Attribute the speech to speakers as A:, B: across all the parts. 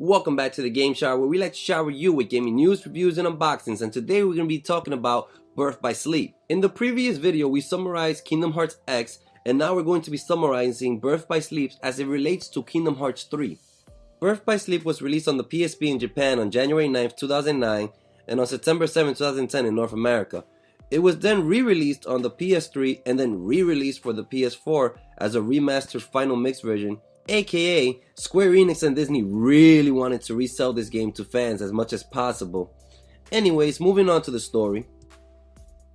A: Welcome back to the Game Shower, where we like to shower you with gaming news, reviews, and unboxings, and today we're going to be talking about Birth by Sleep. In the previous video, we summarized Kingdom Hearts X, and now we're going to be summarizing Birth by Sleep as it relates to Kingdom Hearts 3. Birth by Sleep was released on the PSP in Japan on January 9th, 2009, and on September 7th, 2010 in North America. It was then re-released on the PS3 and then re-released for the PS4 as a remastered final mix version, aka Square Enix and Disney really wanted to resell this game to fans as much as possible. Anyways, moving on to the story.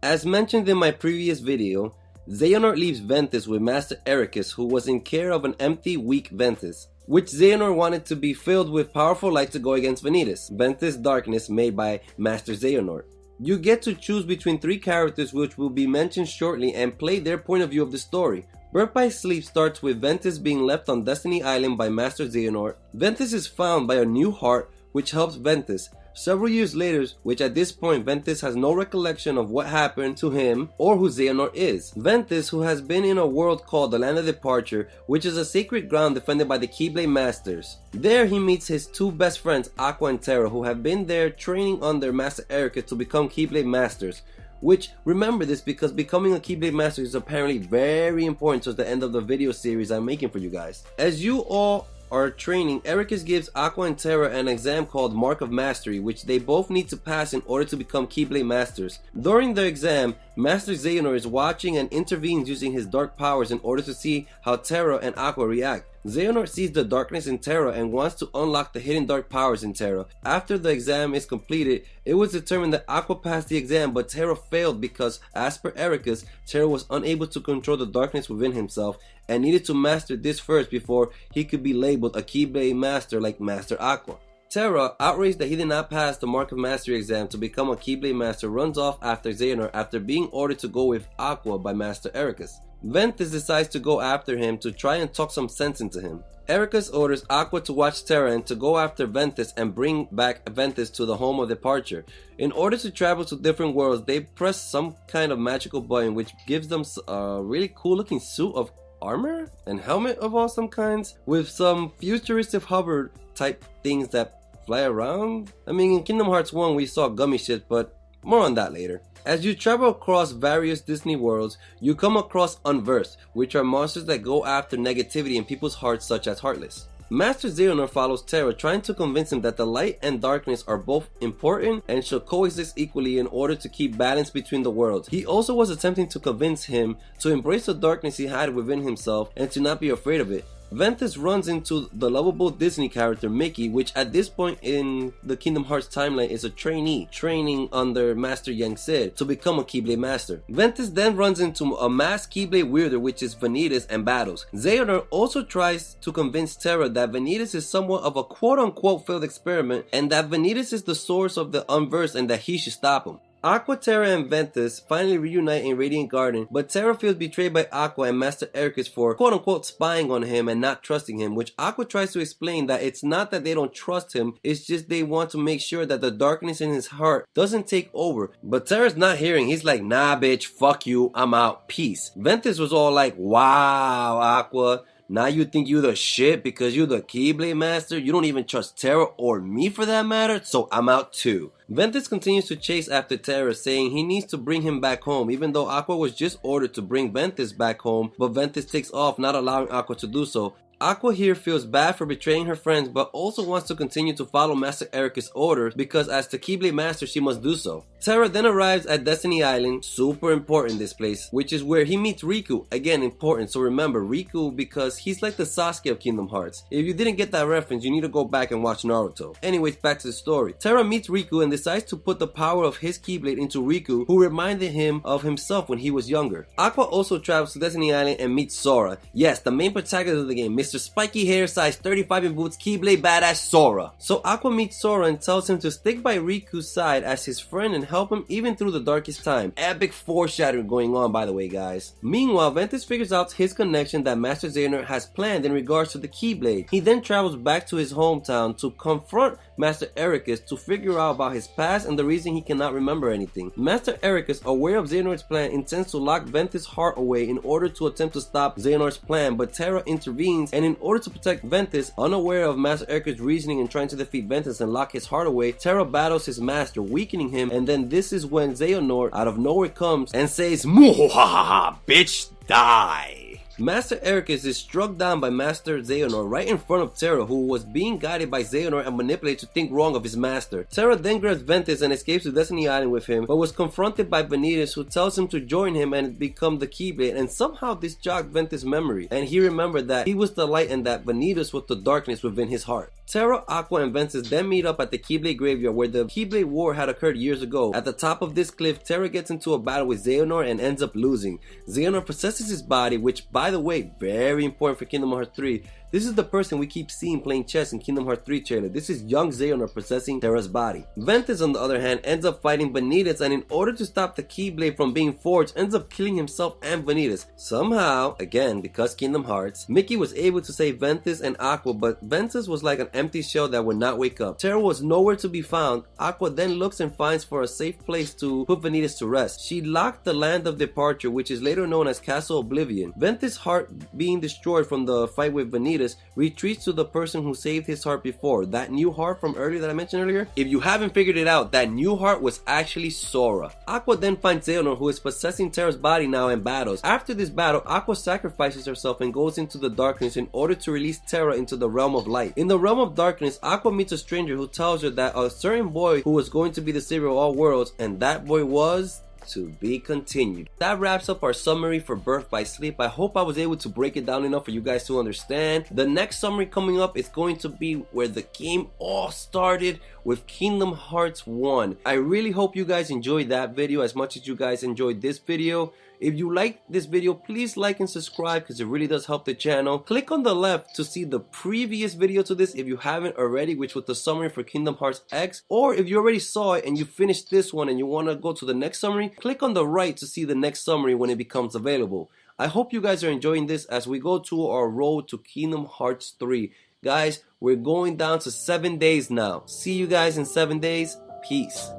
A: As mentioned in my previous video, Xehanort leaves Ventus with Master Ericus, who was in care of an empty, weak Ventus, which Xehanort wanted to be filled with powerful light to go against Ventus, Ventus Darkness made by Master Xehanort. You get to choose between 3 characters which will be mentioned shortly and play their point of view of the story. Birth by Sleep starts with Ventus being left on Destiny Island by Master Xehanort. Ventus is found by a new heart which helps Ventus. Several years later, which at this point Ventus has no recollection of what happened to him or who Xehanort is. Ventus, who has been in a world called the Land of Departure, which is a sacred ground defended by the Keyblade Masters. There he meets his 2 best friends, Aqua and Terra, who have been there training under Master Ericus to become Keyblade Masters. Which, remember this because becoming a Keyblade Master is apparently very important towards the end of the video series I'm making for you guys. As you all are training, Ericus gives Aqua and Terra an exam called Mark of Mastery, which they both need to pass in order to become Keyblade Masters. During the exam, Master Xehanort is watching and intervenes using his dark powers in order to see how Terra and Aqua react. Xehanort sees the darkness in Terra and wants to unlock the hidden dark powers in Terra. After the exam is completed, it was determined that Aqua passed the exam but Terra failed because, as per Ericus, Terra was unable to control the darkness within himself and needed to master this first before he could be labeled a Keyblade Master like Master Aqua. Terra, outraged that he did not pass the Mark of Mastery exam to become a Keyblade Master, runs off after Xehanort after being ordered to go with Aqua by Master Ericus. Ventus decides to go after him to try and talk some sense into him. Ericus orders Aqua to watch Terra and to go after Ventus and bring back Ventus to the home of departure. In order to travel to different worlds, they press some kind of magical button which gives them a really cool looking suit of armor and helmet of all some kinds with some futuristic hover type things that fly around. I mean, in Kingdom Hearts 1 we saw gummy shit, but more on that later. As you travel across various Disney worlds, you come across Unversed, which are monsters that go after negativity in people's hearts such as Heartless. Master Xehanort follows Terra, trying to convince him that the light and darkness are both important and should coexist equally in order to keep balance between the worlds. He also was attempting to convince him to embrace the darkness he had within himself and to not be afraid of it. Ventus runs into the lovable Disney character Mickey, which at this point in the Kingdom Hearts timeline is a trainee, training under Master Yang Sid to become a Keyblade Master. Ventus then runs into a masked Keyblade wielder, which is Ventus, and battles. Xehanort also tries to convince Terra that Ventus is somewhat of a quote-unquote failed experiment and that Ventus is the source of the Unversed and that he should stop him. Aqua, Terra, and Ventus finally reunite in Radiant Garden, but Terra feels betrayed by Aqua and Master Ericus for quote-unquote spying on him and not trusting him, which Aqua tries to explain that it's not that they don't trust him, it's just they want to make sure that the darkness in his heart doesn't take over. But Terra's not hearing, he's like, nah bitch, fuck you, I'm out, peace. Ventus was all like, wow Aqua, now you think you the shit because you're the Keyblade Master? You don't even trust Terra or me for that matter, so I'm out too. Ventus continues to chase after Terra, saying he needs to bring him back home, even though Aqua was just ordered to bring Ventus back home, but Ventus takes off, not allowing Aqua to do so. Aqua here feels bad for betraying her friends, but also wants to continue to follow Master Ericus' orders because as the Keyblade Master she must do so. Terra then arrives at Destiny Island, super important this place, which is where he meets Riku, again important, so remember Riku because he's like the Sasuke of Kingdom Hearts. If you didn't get that reference, you need to go back and watch Naruto. Anyways, back to the story. Terra meets Riku and decides to put the power of his Keyblade into Riku, who reminded him of himself when he was younger. Aqua also travels to Destiny Island and meets Sora, yes, the main protagonist of the game, Mr. Spiky hair, size 35 in boots, Keyblade badass Sora. So Aqua meets Sora and tells him to stick by Riku's side as his friend and help him even through the darkest time. Epic foreshadowing going on, by the way, guys. Meanwhile, Ventus figures out his connection that Master Xehanort has planned in regards to the Keyblade. He then travels back to his hometown to confront Master Ericus to figure out about his past and the reason he cannot remember anything. Master Ericus, aware of Xehanort's plan, intends to lock Ventus' heart away in order to attempt to stop Xehanort's plan, but Terra intervenes, and in order to protect Ventus, unaware of Master Ericus' reasoning and trying to defeat Ventus and lock his heart away, Terra battles his master, weakening him, and then this is when Xehanort out of nowhere comes and says, "Muhahaha, bitch, die." Master Ericus is struck down by Master Xehanort right in front of Terra, who was being guided by Xehanort and manipulated to think wrong of his master. Terra then grabs Ventus and escapes to Destiny Island with him, but was confronted by Ventus, who tells him to join him and become the Keyblade, and somehow this jogged Ventus' memory, and he remembered that he was the light and that Ventus was the darkness within his heart. Terra, Aqua, and Ventus then meet up at the Keyblade graveyard where the Keyblade War had occurred years ago. At the top of this cliff, Terra gets into a battle with Xehanort and ends up losing. Xehanort possesses his body, which, by the way, very important for Kingdom Hearts 3. This is the person we keep seeing playing chess in Kingdom Hearts 3 trailer. This is young Xehanort possessing Terra's body. Ventus, on the other hand, ends up fighting Ventus, and in order to stop the Keyblade from being forged, ends up killing himself and Ventus. Somehow, again, because Kingdom Hearts, Mickey was able to save Ventus and Aqua, but Ventus was like an empty shell that would not wake up. Terra was nowhere to be found. Aqua then looks and finds for a safe place to put Ventus to rest. She locked the Land of Departure, which is later known as Castle Oblivion. Ventus' heart being destroyed from the fight with Ventus retreats to the person who saved his heart before. That new heart from earlier that I mentioned earlier, if you haven't figured it out, that new heart was actually Sora. Aqua then finds Xehanort, who is possessing Terra's body now, and battles. After this battle, Aqua sacrifices herself and goes into the darkness in order to release Terra into the realm of light. In the realm of darkness, Aqua meets a stranger who tells her that a certain boy who was going to be the savior of all worlds, and that boy was to be continued. That wraps up our summary for Birth by Sleep. I hope I was able to break it down enough for you guys to understand. The next summary coming up is going to be where the game all started with Kingdom Hearts 1. I really hope you guys enjoyed that video as much as you guys enjoyed this video. If you liked this video, please like and subscribe because it really does help the channel. Click on the left to see the previous video to this if you haven't already, which was the summary for Kingdom Hearts X. Or if you already saw it and you finished this one and you want to go to the next summary, click on the right to see the next summary when it becomes available. I hope you guys are enjoying this as we go to our road to Kingdom Hearts 3. Guys, we're going down to 7 days now. See you guys in 7 days. Peace.